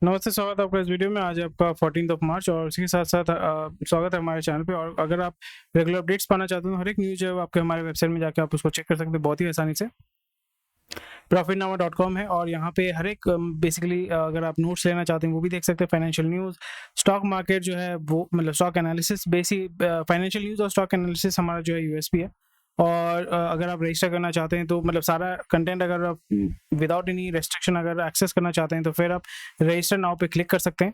नमस्ते, स्वागत है आपका इस वीडियो में। आज आपका 14 मार्च और इसी के साथ-साथ स्वागत है हमारे चैनल पे। और अगर आप रेगुलर अपडेट्स पाना चाहते हो तो हर एक न्यूज़ जो है वो आपके हमारे वेबसाइट में जाके आप उसको चेक कर सकते हैं बहुत ही आसानी से। profitnama.com है और यहाँ पे हर एक बेसिकली अगर आप नोट्स लेना चाहते हैं वो भी देख सकते हैं। फाइनेंशियल न्यूज़, स्टॉक मार्केट जो है वो मतलब स्टॉक एनालिसिस, फाइनेंशियल न्यूज़ और स्टॉक एनालिसिस हमारा जो है यूएसपी है। और अगर आप रजिस्टर करना चाहते हैं तो मतलब सारा कंटेंट अगर आप विदाउट एनी रेस्ट्रिक्शन अगर एक्सेस करना चाहते हैं तो फिर आप रजिस्टर नाउ पे क्लिक कर सकते हैं।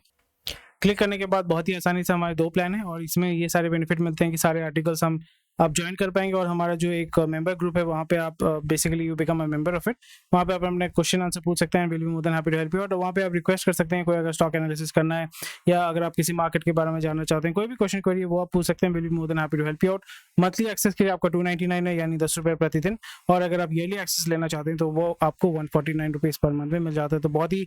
क्लिक करने के बाद बहुत ही आसानी से हमारे 2 प्लान हैं और इसमें ये सारे बेनिफिट मिलते हैं कि सारे आर्टिकल्स हम आप ज्वाइन कर पाएंगे। और हमारा जो एक मेंबर ग्रुप है वहाँ पे आप basically you become a member of it. वहाँ पे आप अपने क्वेश्चन आंसर पूछ सकते हैं। Will be more than happy to help you out. वहाँ पे आप रिक्वेस्ट कर सकते हैं कोई अगर स्टॉक एनालिसिस करना है या अगर आप किसी मार्केट के बारे में जानना चाहते हैं, कोई भी क्वेश्चन क्वेरी है वो आप पूछ सकते हैं। Will be more than happy to help you out. Monthly access के लिए आपका 299 है, यानी 10 रुपये प्रतिदिन। और अगर आप ईयरली एक्सेस लेना चाहते हैं तो वो आपको 149 रुपीज़ पर मंथ में मिल जाता है। तो बहुत ही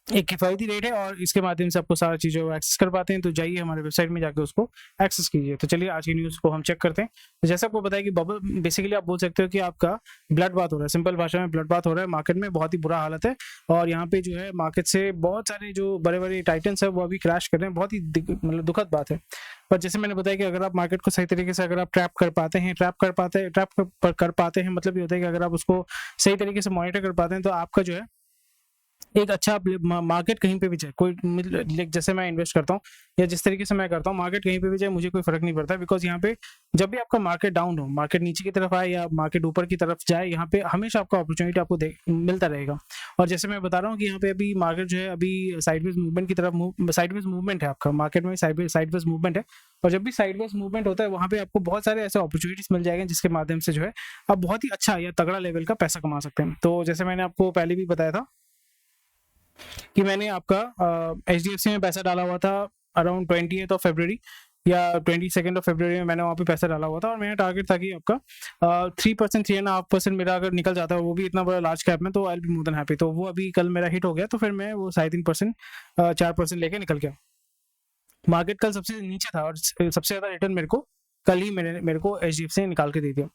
एक किफ़ायती रेट है और इसके माध्यम से आपको सारा चीज़ें वो एक्सेस कर पाते हैं। तो जाइए हमारे वेबसाइट में जाके उसको एक्सेस कीजिए। तो चलिए आज की न्यूज़ को हम चेक करते हैं। तो जैसे आपको बताया कि बबल बेसिकली आप बोल सकते हो कि आपका ब्लड बाथ हो रहा है। सिंपल भाषा में ब्लड बाथ हो रहा है मार्केट में, बहुत ही बुरा हालत है। और यहाँ पे जो है मार्केट से बहुत सारे जो बड़े बड़े टाइटन्स है वो अभी क्रैश कर रहे हैं। बहुत ही मतलब दुखद बात है। पर जैसे मैंने बताया कि अगर आप मार्केट को सही तरीके से अगर आप ट्रैप कर पाते हैं मतलब ये होता है कि अगर आप उसको सही तरीके से मॉनिटर कर पाते हैं तो आपका जो है एक अच्छा मार्केट कहीं पे भी जाए, कोई जैसे मैं इन्वेस्ट करता हूँ या जिस तरीके से मैं करता हूँ, मार्केट कहीं पे भी जाए मुझे कोई फर्क नहीं पड़ता। बिकॉज यहाँ पे जब भी आपका मार्केट डाउन हो, मार्केट नीचे की तरफ आए या मार्केट ऊपर की तरफ जाए, यहाँ पे हमेशा आपका अपॉर्चुनिटी आपको मिलता रहेगा। और जैसे मैं बता रहा हूँ कि यहाँ पे अभी मार्केट जो है अभी साइडवेज मूवमेंट की तरफ साइडवेज मूवमेंट है आपका मार्केट में, साइडवेज मूवमेंट है। और जब भी साइडवेज मूवमेंट होता है वहाँ पे आपको बहुत सारे ऐसे अपॉर्चुनिटीज मिल जाएंगे जिसके माध्यम से जो है आप बहुत ही अच्छा या तगड़ा लेवल का पैसा कमा सकते हैं। तो जैसे मैंने आपको पहले भी बताया था कि मैंने आपका HDFC में पैसा डाला हुआ था अराउंड 20th ऑफ फरवरी या 22nd ऑफ फरवरी में मैंने वहाँ पे पैसा डाला हुआ था। और मेरा टारगेट था कि आपका 3% 3.5% मेरा अगर निकल जाता है, वो भी इतना बड़ा लार्ज कैप में, तो I will be more than happy. तो वो अभी कल मेरा हिट हो गया, तो फिर मैं वो 3.5% 4% लेके निकल गया। मार्केट कल सबसे नीचे था और सबसे ज़्यादा रिटर्न मेरे को कल ही मेरे को HDFC से निकाल के दे दिया।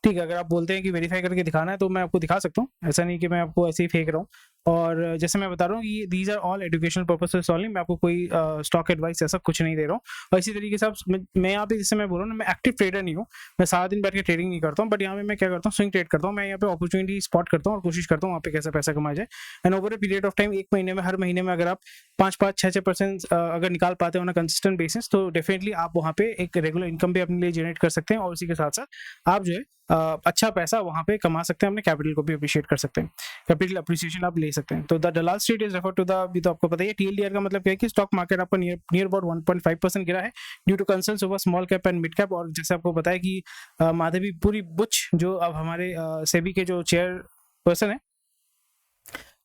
ठीक है, अगर आप बोलते हैं कि वेरीफाई करके दिखाना है तो मैं आपको दिखा सकता हूँ, ऐसा नहीं कि मैं आपको ऐसे ही फेंक रहा हूँ। और जैसे मैं बता रहा हूँ ये these are all educational purposes only, मैं आपको कोई स्टॉक एडवाइस ऐसा कुछ नहीं दे रहा हूँ। और इसी तरीके से आप मैं यहाँ पे जैसे मैं बोल रहा हूँ ना, मैं एक्टिव ट्रेडर नहीं हूँ, मैं सारा दिन बैठ के ट्रेडिंग नहीं करता हूँ। बट यहाँ पे मैं क्या करता हूँ, स्विंग ट्रेड करता हूँ। मैं यहाँ पे अपॉर्चुनिटी स्पॉट करता हूँ और कोशिश करता हूँ वहाँ पे कैसे पैसा कमाया जाए। And over a period of time, एक महीने में, हर महीने में अगर आप 5-5 6-6% अगर निकाल पाते हो ना कंसिस्टेंट बेसिस, तो डेफिनेटली आप वहाँ पे एक रेगुलर इनकम भी अपने लिए जनरेट कर सकते हैं। और इसी के साथ साथ आप जो है अच्छा पैसा वहाँ पे कमा सकते हैं, अपने कैपिटल को भी अप्रिशिएट कर सकते हैं, कैपिटल अप्रिसिएशन आप ले सकते हैं। तो the Dalal street is refer to the, अभी तो आपको पता ही है TLDR का मतलब क्या है कि स्टॉक मार्केट आपका नियर अबाउट 1.5% गिरा है due to concerns over small cap and mid cap. और जैसे आपको पता है कि माधवी पुरी बुच जो अब हमारे सेबी के जो चेयर पर्सन है,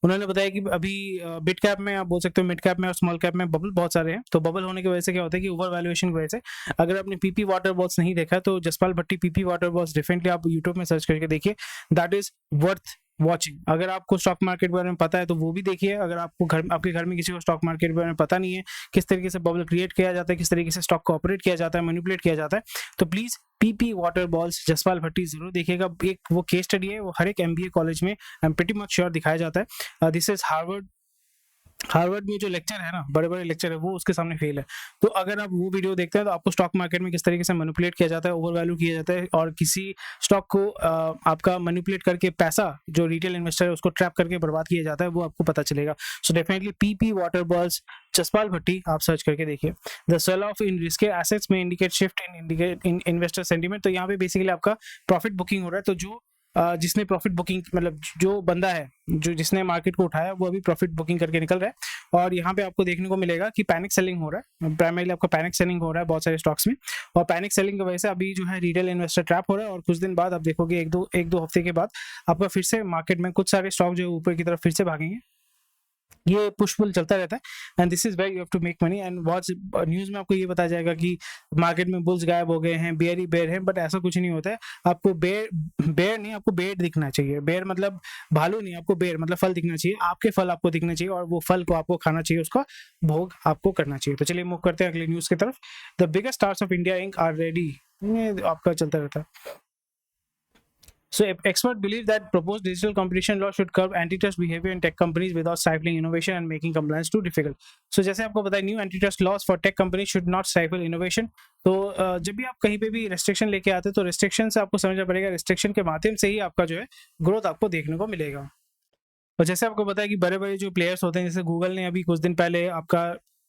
उन्होंने बताया कि अभी मिड कैप में आप बोल सकते हो, मिड कैप में और स्मॉल कैप में बबल बहुत सारे हैं। तो बबल होने की वजह से क्या होता है कि ओवर वैल्यूएशन की वजह से, अगर आपने PP वाटर बॉल्स नहीं देखा तो जसपाल भट्टी PP वाटर बॉल्स डेफिनेटली आप यूट्यूब में सर्च करके देखिए, दैट इज वर्थ वॉचिंग। अगर आपको स्टॉक मार्केट के बारे में पता है तो वो भी देखिए। अगर आपको आपके घर में किसी को स्टॉक मार्केट के बारे में पता नहीं है, किस तरीके से बबल क्रिएट किया जाता है, किस तरीके से स्टॉक को ऑपरेट किया जाता है, मैनिपुलेट किया जाता है, तो please PP water balls Jaspal Bhatti जरूर देखिएगा। एक वो केस स्टडी है, वो हर एक MBA कॉलेज में I am pretty much sure दिखाया जाता है। दिस इज हार्वर्ड में जो लेक्चर है ना, बड़े बड़े लेक्चर है, वो उसके सामने फेल है। तो अगर आप वो वीडियो देखते हैं तो आपको स्टॉक मार्केट में किस तरीके से मैनिपुलेट किया जाता है, ओवर वैल्यू किया जाता है, और किसी स्टॉक को आपका मैनिपुलेट करके पैसा जो रिटेल इन्वेस्टर है उसको ट्रैप करके बर्बाद किया जाता है, वो आपको पता चलेगा। So definitely PP water balls Jaspal Bhatti आप सर्च करके देखिए। The sale of in risky assets में indicate shift in investor sentiment. तो यहाँ पे बेसिकली आपका प्रॉफिट बुकिंग हो रहा है। तो जो जिसने प्रॉफिट बुकिंग, मतलब जो बंदा है जो जिसने मार्केट को उठाया, वो अभी प्रॉफिट बुकिंग करके निकल रहा है। और यहाँ पे आपको देखने को मिलेगा कि पैनिक सेलिंग हो रहा है, प्राइमरीली आपका पैनिक सेलिंग हो रहा है बहुत सारे स्टॉक्स में। और पैनिक सेलिंग की वजह से अभी जो है रिटेल इन्वेस्टर ट्रैप हो रहा है। और कुछ दिन बाद आप देखोगे, एक दो हफ्ते के बाद आपका फिर से मार्केट में कुछ सारे स्टॉक जो है ऊपर की तरफ फिर से भागेंगे। ये पुश पुल चलता रहता है and this is where you have to make money. And बहुत न्यूज़ में आपको ये बताया जाएगा कि मार्केट में बुल्स गायब हो गए हैं, बेयर ही बेयर है, बट ऐसा कुछ नहीं होता है। आपको बेयर नहीं, आपको बेयर दिखना चाहिए। बेयर मतलब भालू नहीं, आपको बेयर मतलब फल दिखना चाहिए, आपके फल आपको दिखने चाहिए और वो फल को आपको खाना चाहिए, उसका भोग आपको करना चाहिए। तो चलिए मूव करते हैं अगले न्यूज़ की तरफ। The biggest stars of India Inc are ready, आपका चलता रहता है। So experts believe that proposed digital competition law should curb antitrust behavior in tech companies without stifling innovation and making compliance too difficult. So जैसे आपको पता है new antitrust laws for tech company should not stifle innovation. तो जब भी आप कहीं पे भी रेस्ट्रिक्शन लेके आते हैं तो रेस्ट्रिक्शन से आपको समझना पड़ेगा, रेस्ट्रिक्शन के माध्यम से ही आपका जो है ग्रोथ आपको देखने को मिलेगा. और जैसे आपको पता है कि बड़े बड़े जो प्लेयर्स होते हैं, जैसे गूगल ने अभी कुछ दिन पहले आपका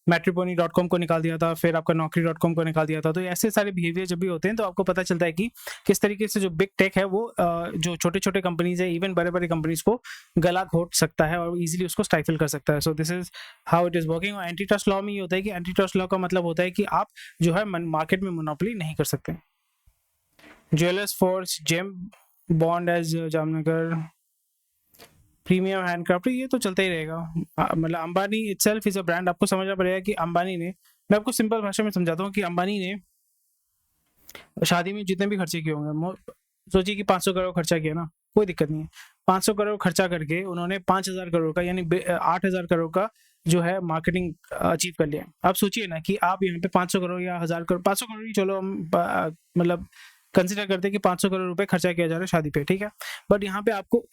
मैट्रिमोनी.com को निकाल दिया था, फिर आपका नौकरी.com को निकाल दिया था. तो ऐसे सारे बिहेवियर जब भी होते हैं तो आपको पता चलता है कि किस तरीके से जो बिग टेक है वो जो छोटे छोटे कंपनीज है, इवन बड़े बड़े कंपनीज को गला घोट सकता है और इजीली उसको स्टाइफल कर सकता है. So this is how it is working. और एंटी ट्रस्ट लॉ में ये होता है कि एंटी ट्रस्ट लॉ का मतलब होता है कि आप जो है मार्केट में मोनोपोली नहीं कर सकते. Jewellers force, gem bond edge Jamnagar, premium handcraft, ये तो चलता ही रहेगा. मतलब Ambani itself is a brand. आपको समझना पड़ेगा कि अंबानी ने, मैं आपको सिंपल भाषा में समझाता हूँ कि अंबानी ने शादी में जितने भी खर्चे किए होंगे, सोचिए कि 500 करोड़ खर्चा किया ना, कोई दिक्कत नहीं है. 500 करोड़ खर्चा करके उन्होंने 5000 करोड़ का यानी 8000 करोड़ का जो है मार्केटिंग अचीव कर लिया. आप सोचिए ना कि आप यहाँ पे 500 करोड़ या 1000 करोड़, 500 करोड़ ही चलो हम मतलब कंसिडर करते हैं कि 500 करोड़ रुपए खर्चा किया जा रहा है शादी पे, ठीक है. बट यहाँ पे आपको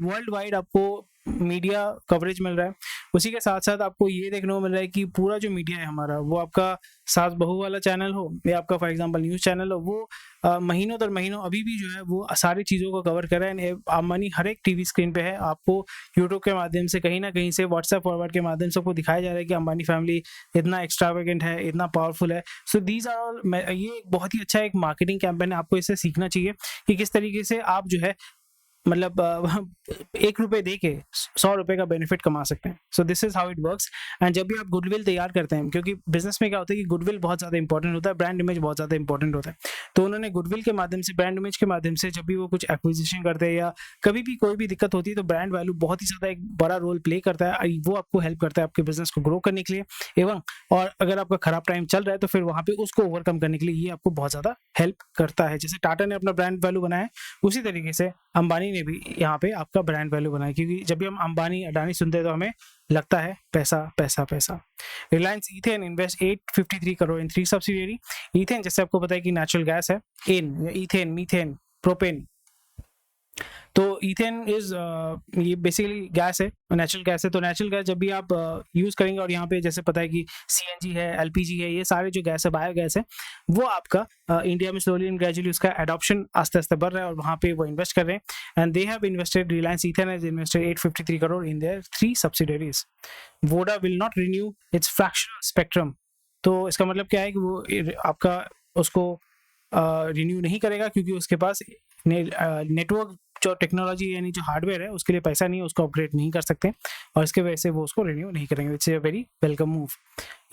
वर्ल्ड वाइड आपको मीडिया कवरेज मिल रहा है. उसी के साथ साथ आपको ये देखने को मिल रहा है कि पूरा जो मीडिया है हमारा, वो आपका सास बहू वाला चैनल हो या आपका फॉर एग्जांपल न्यूज़ चैनल हो, वो महीनों दर महीनों अभी भी जो है वो सारी चीज़ों को कवर कर रहा है. अंबानी हर एक टीवी स्क्रीन पे है. आपको यूट्यूब के माध्यम से, कहीं ना कहीं से व्हाट्सएप फॉरवर्ड के माध्यम से आपको दिखाया जा रहा है कि अंबानी फैमिली इतना एक्स्ट्रावेगेंट है, इतना पावरफुल है. सो दीज आर ऑल, ये बहुत ही अच्छा एक मार्केटिंग कैंपेन है. आपको इससे सीखना चाहिए कि किस तरीके से आप जो है मतलब 1 रुपए दे के 100 रुपए का बेनिफिट कमा सकते हैं. So this is how it works. And जब भी आप गुडविल तैयार करते हैं, क्योंकि बिजनेस में क्या होता है कि गुडविल बहुत ज्यादा इंपॉर्टेंट होता है, ब्रांड इमेज बहुत ज्यादा इंपॉर्टेंट होता है. तो उन्होंने गुडविल के माध्यम से, ब्रांड इमेज के माध्यम से, जब भी वो कुछ एक्विजिशन करते हैं या कभी भी कोई भी दिक्कत होती है, तो ब्रांड वैल्यू बहुत ही ज्यादा एक बड़ा रोल प्ले करता है. वो आपको हेल्प करता है आपके बिजनेस को ग्रो करने के लिए एवं, और अगर आपका खराब टाइम चल रहा है तो फिर वहां पे उसको ओवरकम करने के लिए ये आपको बहुत ज्यादा हेल्प करता है. जैसे टाटा ने अपना ब्रांड वैल्यू बनाया है, उसी तरीके से अंबानी ने भी यहाँ पे आपका ब्रांड वैल्यू बनाया. क्योंकि जब भी हम अंबानी अडानी सुनते हैं तो हमें लगता है पैसा पैसा पैसा. रिलायंस ईथेन इन्वेस्ट 853 करोड़ इन 3 सब्सिडियरी. ईथेन जैसे आपको पता है कि नेचुरल गैस है, इन ईथेन, मीथेन, प्रोपेन. तो ईथेन इज ये बेसिकली गैस है, नेचुरल गैस है. तो नेचुरल गैस जब भी आप यूज करेंगे, और यहाँ पे जैसे पता है कि सीएनजी है, एलपीजी है, ये सारे जो गैस है, बायोगैस है, वो आपका इंडिया में स्लोली एंड ग्रेजुअली उसका एडॉप्शन आस्ते आस्ते बढ़ रहा है और वहाँ पे वो इन्वेस्ट कर रहे हैं. And they have invested, Reliance ethane has invested 853 crore in their 3 subsidiaries. Voda will not renew it's fractional spectrum. तो इसका मतलब क्या है कि वो आपका उसको रिन्यू नहीं करेगा, क्योंकि उसके पास नेटवर्क जो टेक्नोलॉजी यानी जो हार्डवेयर है उसके लिए पैसा नहीं है, उसको अपग्रेड नहीं कर सकते, और इसके वजह से वो उसको रिन्यू नहीं करेंगे. It's a very welcome move.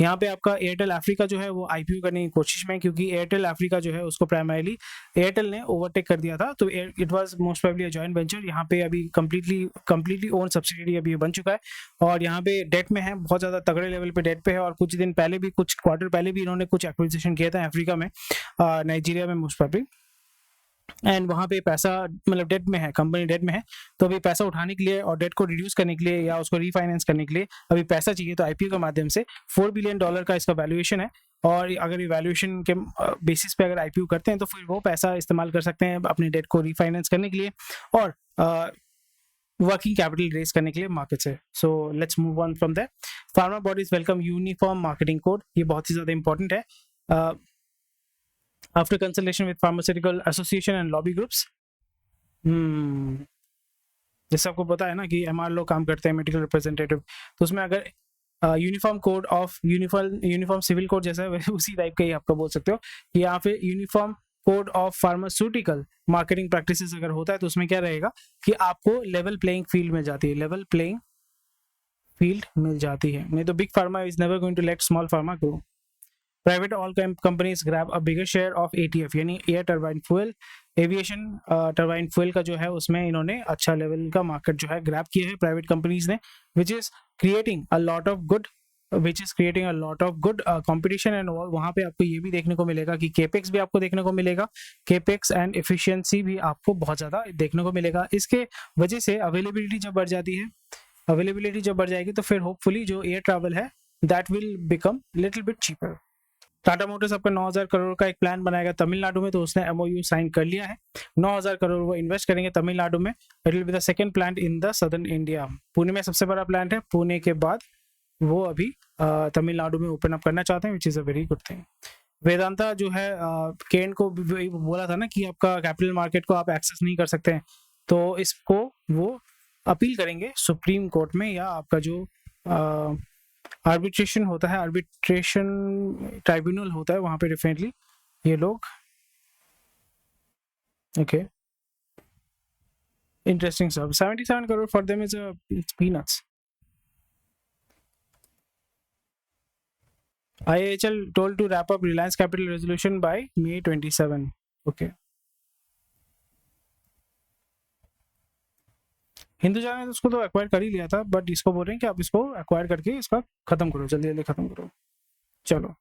यहाँ पे आपका एयरटेल अफ्रीका जो है वो आईपीओ करने की कोशिश में, क्योंकि एयरटेल अफ्रीका जो है उसको प्राइमरीली एयरटेल ने ओवरटेक कर दिया था. तो it was most probably a joint venture. यहाँ पे अभी कंप्लीटली ओन सब्सिडियरी अभी बन चुका है, और यहाँ पे डेट में है, बहुत ज्यादा तगड़े लेवल पे डेट पे है. और कुछ दिन पहले भी, कुछ क्वार्टर पहले भी इन्होंने कुछ एक्विजिशन किया था अफ्रीका में, नाइजीरिया में मोस्ट प्रोबेबली. एंड वहाँ पे पैसा मतलब डेट में है, कंपनी डेट में है. तो अभी पैसा उठाने के लिए और डेट को रिड्यूस करने के लिए या उसको रीफाइनेंस करने के लिए अभी पैसा चाहिए. तो आईपीओ के माध्यम से $4 बिलियन का इसका वैल्यूएशन है. और अगर ये वैल्यूएशन के बेसिस पे अगर आईपीओ करते हैं तो फिर वो पैसा इस्तेमाल कर सकते हैं अपनी डेट को रीफाइनेंस करने के लिए और वर्किंग कैपिटल रेज करने के लिए मार्केट से. So let's move on from that. Pharma bodies welcome uniform marketing code. ये बहुत ही ज्यादा इंपॉर्टेंट है. After consultation with pharmaceutical association and lobby groups. जैसे आपको पता है ना कि एमआर लोग काम करते हैं, मेडिकल रिप्रेजेंटेटिव. तो उसमें अगर uniform code of uniform civil code जैसा है उसी टाइप का ही आपका बोल सकते हो कि यहाँ पे uniform code of pharmaceutical marketing practices अगर होता है तो उसमें क्या रहेगा कि आपको लेवल प्लेइंग फील्ड मिल जाती है. लेवल प्लेइंग फील्ड मिल जाती है. नहीं तो big pharma is never going to let small pharma grow. Private oil companies grab a bigger share of ATF यानी air turbine fuel. Aviation turbine fuel का जो है उसमें इन्होंने अच्छा लेवल का मार्केट जो है ग्रैब किया है प्राइवेट कंपनीज ने, which is creating a lot of good competition. And वहाँ पे आपको ये भी देखने को मिलेगा कि केपेक्स भी आपको देखने को मिलेगा. केपेक्स एंड एफिशिएंसी भी आपको बहुत ज़्यादा देखने को मिलेगा. इसके वजह से अवेलेबिलिटी जब बढ़ जाती है, अवेलेबिलिटी जब बढ़ जाएगी तो फिर होपफुली जो एयर ट्रैवल है that will become little bit cheaper. Tata Motors आपका 9,000 करोड़ का एक प्लान बनाएगा तमिलनाडु में, तो उसने एमओयू साइन कर लिया है। 9,000 करोड़ वो इन्वेस्ट करेंगे तमिलनाडु में। It will be the second plant in the southern India. Pune में सबसे बड़ा प्लांट है, पुणे के बाद वो अभी तमिलनाडु में ओपन अप करना चाहते हैं, which is a very good thing. Vedanta जो है केन को बोला था ना कि आपका कैपिटल मार्केट को आप एक्सेस नहीं कर सकते हैं, तो इसको वो अपील करेंगे सुप्रीम कोर्ट में, या आपका जो आर्बिट्रेशन होता है, आर्बिट्रेशन ट्राइब्यूनल होता है, वहां पे डेफिनेटली ये लोग ओके इंटरेस्टिंग सब। 77 crore for them is peanuts. IIHL told to wrap up Reliance Capital resolution by May 27. Okay. Hinduja ने तो उसको तो एक्वायर कर ही लिया था, बट इसको बोल रहे हैं कि आप इसको एक्वायर करके इसका खत्म करो, जल्दी जल्दी खत्म करो। चलो,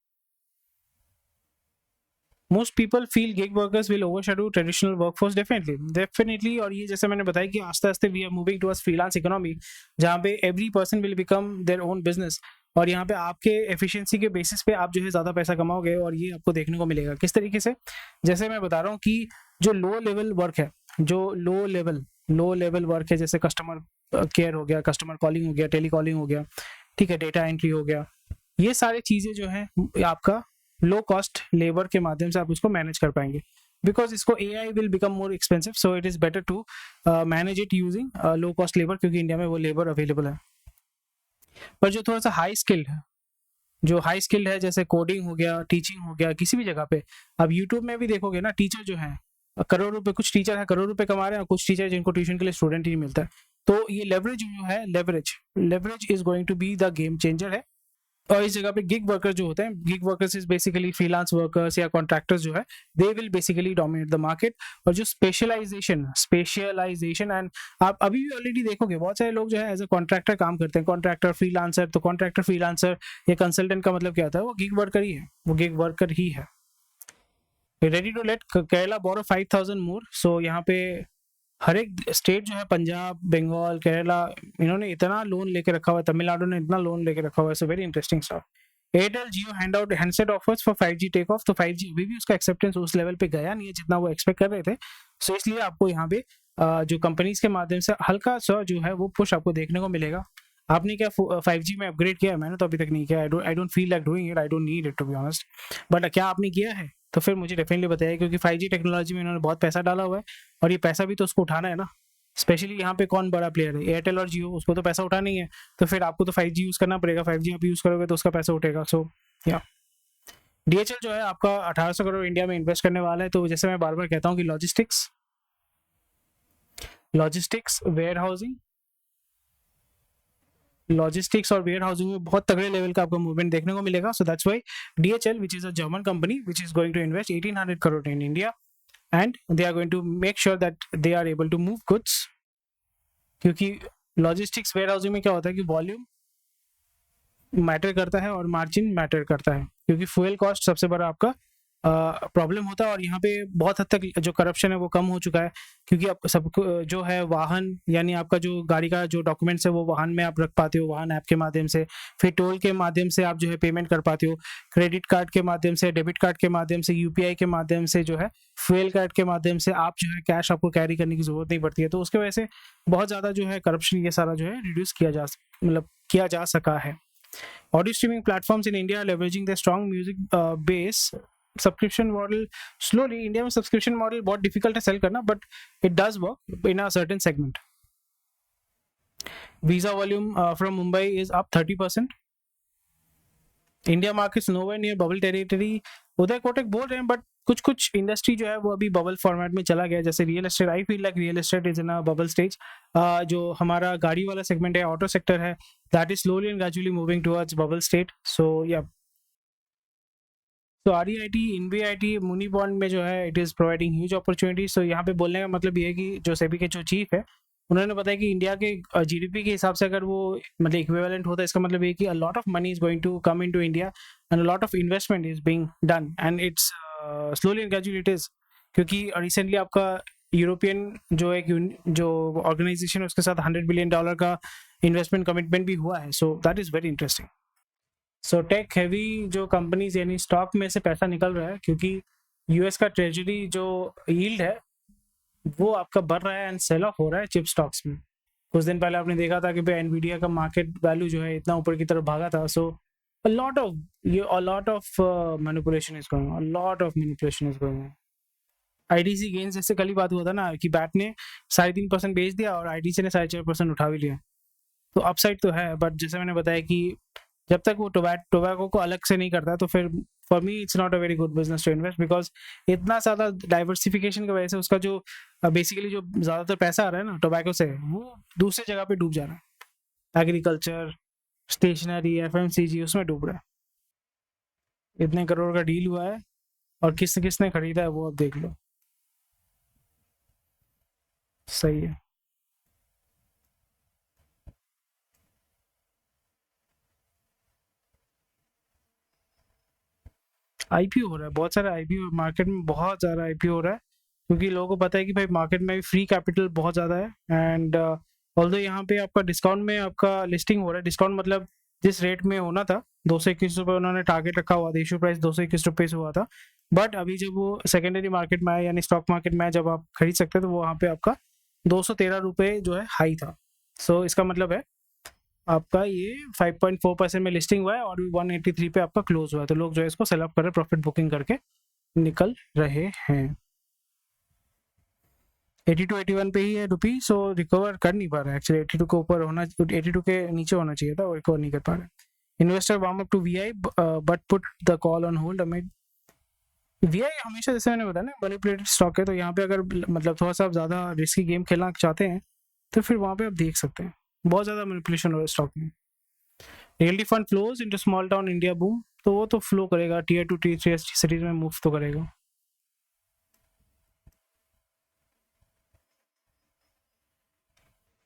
most people feel gig workers will overshadow traditional workforce. Definitely. और ये जैसे मैंने बताया कि आस्ते आस्ते we are moving towards freelance economy, जहाँ पे every person will become their own business, और यहाँ पे आपके एफिशिएंसी के बेसिस पे आप जो है ज़्यादा पैसा कमाओगे, और ये आपको देखने को मिलेगा किस तरीके से। जैसे मैं बता रहा हूँ कि जो लो लेवल वर्क है, जो लो लेवल वर्क है, जैसे कस्टमर केयर हो गया, कस्टमर कॉलिंग हो गया, टेली कॉलिंग हो गया, ठीक है, डेटा एंट्री हो गया, ये सारी चीज़ें जो है आपका लो कॉस्ट लेबर के माध्यम से आप उसको मैनेज कर पाएंगे, बिकॉज इसको AI will become more expensive, so it is better to manage it using low cost labour, क्योंकि इंडिया में वो लेबर अवेलेबल है। पर जो थोड़ा सा हाई स्किल्ड है, जो हाई स्किल्ड है, जैसे कोडिंग हो गया, टीचिंग हो गया, किसी भी जगह पे आप यूट्यूब में भी देखोगे ना, टीचर जो है करोड़ रुपए, कुछ टीचर है करोड़ रुपए कमा रहे हैं, कुछ टीचर जिनको ट्यूशन के लिए स्टूडेंट ही नहीं मिलता है। तो ये लेवरेज जो है, leverage is going to be the game changer है। और इस जगह पे गिग वर्कर्स जो होते हैं, gig workers is basically freelance workers या कॉन्ट्रैक्टर्स जो है, they will basically dominate the market. और जो स्पेशलाइजेशन एंड आप अभी भी ऑलरेडी देखोगे बहुत सारे लोग जो है एज अ कॉन्ट्रैक्टर काम करते हैं, कॉन्ट्रैक्टर फ्रीलांसर। तो कॉन्ट्रैक्टर फ्रीलांसर या कंसल्टेंट का मतलब क्या होता है, वो गिग वर्कर ही है, वो गिग वर्कर ही है। रेडी टू लेट केरला बोरो 5,000 मोर। सो यहाँ पे हर एक स्टेट जो है, पंजाब, बंगाल, केरला, इन्होंने इतना लोन लेके रखा हुआ है, तमिलनाडु ने इतना लोन लेके रखा हुआ है। So very interesting stuff. Airtel Jio hand out handset offers for 5G take off. तो 5G अभी भी उसका एक्सेप्टेंस उस लेवल पे गया नहीं है जितना वो एक्सपेक्ट कर रहे थे। सो इसलिए आपको यहाँ पे जो कंपनीज के माध्यम से हल्का सा जो है वो पुश आपको देखने को मिलेगा। आपने क्या 5G में अपग्रेड किया है? मैंने तो अभी तक नहीं किया। I don't feel like doing it, I don't need it to be honest. But क्या आपने किया है तो फिर मुझे डेफिनेटली बताइए, क्योंकि 5G टेक्नोलॉजी में इन्होंने बहुत पैसा डाला हुआ है, और ये पैसा भी तो उसको उठाना है ना। स्पेशली यहाँ पे कौन बड़ा प्लेयर है, एयरटेल और जियो, उसको तो पैसा उठाना ही है, तो फिर आपको तो 5G यूज करना पड़ेगा। 5G आप यूज करोगे तो उसका पैसा उठेगा। सो या DHL जो है आपका 1800 करोड़ इंडिया में इन्वेस्ट करने वाला है। तो जैसे मैं बार बार कहता हूँ कि लॉजिस्टिक्स लॉजिस्टिक्स और वेयर हाउसिंग में बहुत तगड़े लेवल का आपको मूवमेंट देखने को मिलेगा। So that's why DHL, which is a German company, which is going to invest 1800 crore in India, and they are going to make sure that they are able to move goods। क्योंकि logistics where housing में क्या होता है कि volume matter करता है और margin matter करता है, क्योंकि फ्यूल कॉस्ट सबसे बड़ा आपका प्रॉब्लम होता है। और यहाँ पे बहुत हद तक जो करप्शन है वो कम हो चुका है, क्योंकि आप सबको जो है वाहन, यानी आपका जो गाड़ी का जो डॉक्यूमेंट्स है वो वाहन में आप रख पाते हो, वाहन ऐप के माध्यम से। फिर टोल के माध्यम से आप जो है पेमेंट कर पाते हो, क्रेडिट कार्ड के माध्यम से, डेबिट कार्ड के माध्यम से, UPI के माध्यम से, जो है फ्यूल कार्ड के माध्यम से आप जो है कैश आपको कैरी करने की जरूरत नहीं पड़ती है। तो उसके वजह से बहुत ज़्यादा जो है करप्शन ये सारा जो है रिड्यूस किया जा सका है। Audio streaming platforms in India leveraging the strong music base subscription model slowly. India में सब्सक्रिप्शन मॉडल बहुत डिफिकल्ट है सेल करना, but it does work in a certain segment. Visa volume from Mumbai is up 30%। India markets nowhere near bubble territory, Uday Kotak बोल रहे हैं, but कुछ industry जो है वो अभी बबल फॉर्मेट में चला गया। जैसे real estate, I feel like real estate is in a bubble stage. जो हमारा गाड़ी वाला सेगमेंट है, ऑटो सेक्टर है, that is slowly and gradually moving towards bubble state. So या तो REIT, InvIT, मुनी बॉन्ड में जो है it is providing huge opportunity. So यहाँ पे बोलने का मतलब ये है कि जो सेबी के जो चीफ है उन्होंने बताया कि इंडिया के GDP के हिसाब से अगर वो मतलब इक्विवेलेंट होता है, इसका मतलब ये कि a lot of money is going to come into India and a lot of investment is being done and it's slowly and gradually it is. क्योंकि रिसेंटली आपका यूरोपियन जो ऑर्गेनाइजेशन है उसके साथ $100 बिलियन का इन्वेस्टमेंट कमिटमेंट भी हुआ है। So that is very interesting. So tech heavy जो कंपनीज यानी स्टॉक में से पैसा निकल रहा है, क्योंकि यूएस का ट्रेजरी जो यील्ड है वो आपका बढ़ रहा है एंड सेल ऑफ हो रहा है चिप स्टॉक्स में। कुछ दिन पहले आपने देखा था कि भाई एनवीडिया का मार्केट वैल्यू जो है इतना ऊपर की तरफ भागा था। सो a lot of manipulation is going on, a lot of manipulation is going on. ITC gains जैसे कल ही बात हुआ था ना कि बैट ने 3.5% बेच दिया और आईटीसी ने 4.5% उठा भी लिया। तो अपसाइड तो है, बट जैसे मैंने बताया कि जब तक वो टोबैको को अलग से नहीं करता तो फिर for me it's not a very good business to invest, because इतना ज़्यादा डाइवर्सिफिकेशन की वजह से उसका जो बेसिकली जो ज़्यादातर पैसा आ रहा है ना टोबैको से, वो दूसरी जगह पे डूब जा रहा है। एग्रीकल्चर, स्टेशनरी, एफएमसीजी उसमें डूब रहा है। इतने करोड़ का डील हुआ है और किसने किसने खरीदा है वो अब देख लो। सही है। आईपीओ हो रहा है, बहुत सारा आईपीओ मार्केट में, बहुत ज़्यादा आईपीओ हो रहा है, क्योंकि लोगों को पता है कि भाई मार्केट में भी फ्री कैपिटल बहुत ज़्यादा है। एंड ऑल्दो यहाँ पे आपका डिस्काउंट में आपका लिस्टिंग हो रहा है। डिस्काउंट मतलब जिस रेट में होना था 221 रुपये उन्होंने टारगेट रखा हुआ था, इशू प्राइस 221 रुपये से हुआ था। बट अभी जब वो सेकेंडरी मार्केट में आया यानी स्टॉक मार्केट में आया, जब आप खरीद सकते हैं तो वो वहाँ पे आपका 213 रुपये जो है हाई था। सो इसका मतलब है आपका ये 5.4% में लिस्टिंग हुआ है और 183 पे आपका क्लोज हुआ है। तो लोग जो है इसको सेल ऑफ कर रहे हैं, प्रॉफिट बुकिंग करके निकल रहे हैं। 82 81 पे ही है रुपी, सो रिकवर कर नहीं पा रहा है एक्चुअली। 82 के ऊपर होना, 82 के नीचे होना चाहिए था, वो रिकवर नहीं कर पा रहा है। Investor warm up to VI but put the call on hold amid. VI हमेशा जैसे मैंने बताया ना मैनिपुलेटेड स्टॉक है, तो यहाँ पे अगर मतलब थोड़ा सा ज़्यादा रिस्की गेम खेलना चाहते हैं तो फिर वहाँ पे आप देख सकते हैं बहुत ज़्यादा मैनिपुलेशन हो रहा है स्टॉक में। Realty fund flows into small town India boom, तो वो तो फ्लो करेगा, टीयर 2 टीयर 3 सिटीज में मूव तो करेगा।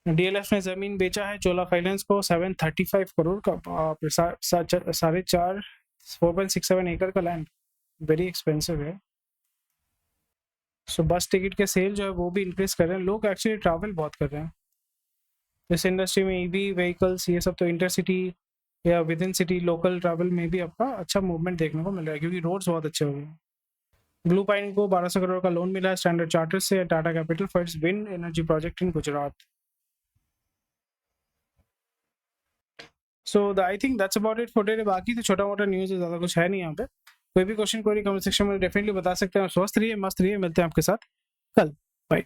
डीएलएफ ने जमीन बेचा है चोला फाइनेंस को 735 करोड़ का, 4.67 एकड़ का लैंड, वेरी एक्सपेंसिव है। सो बस टिकट के सेल जो है वो भी इंक्रीज कर रहे हैं, लोग एक्चुअली ट्रैवल बहुत कर रहे हैं इस इंडस्ट्री में। ईवी व्हीकल्स ये सब तो इंटरसिटी या with in city local travel में भी आपका अच्छा मूवमेंट देखने को मिल रहा है, क्योंकि रोड्स बहुत अच्छे हो गए हैं। ब्लू पाइन को 1200 करोड़ का लोन मिला है स्टैंडर्ड चार्टर्ड से Tata capital for its wind energy project in Gujarat. So I think that's about it for today. बाकी तो छोटा मोटा न्यूज़ है, ज़्यादा कुछ है नहीं यहाँ पे। कोई भी क्वेश्चन कोई कमेंट सेक्शन में डेफिनेटली बता सकते हैं। स्वस्थ रहिए, मस्त रहिए, मिलते हैं आपके साथ कल। बाय।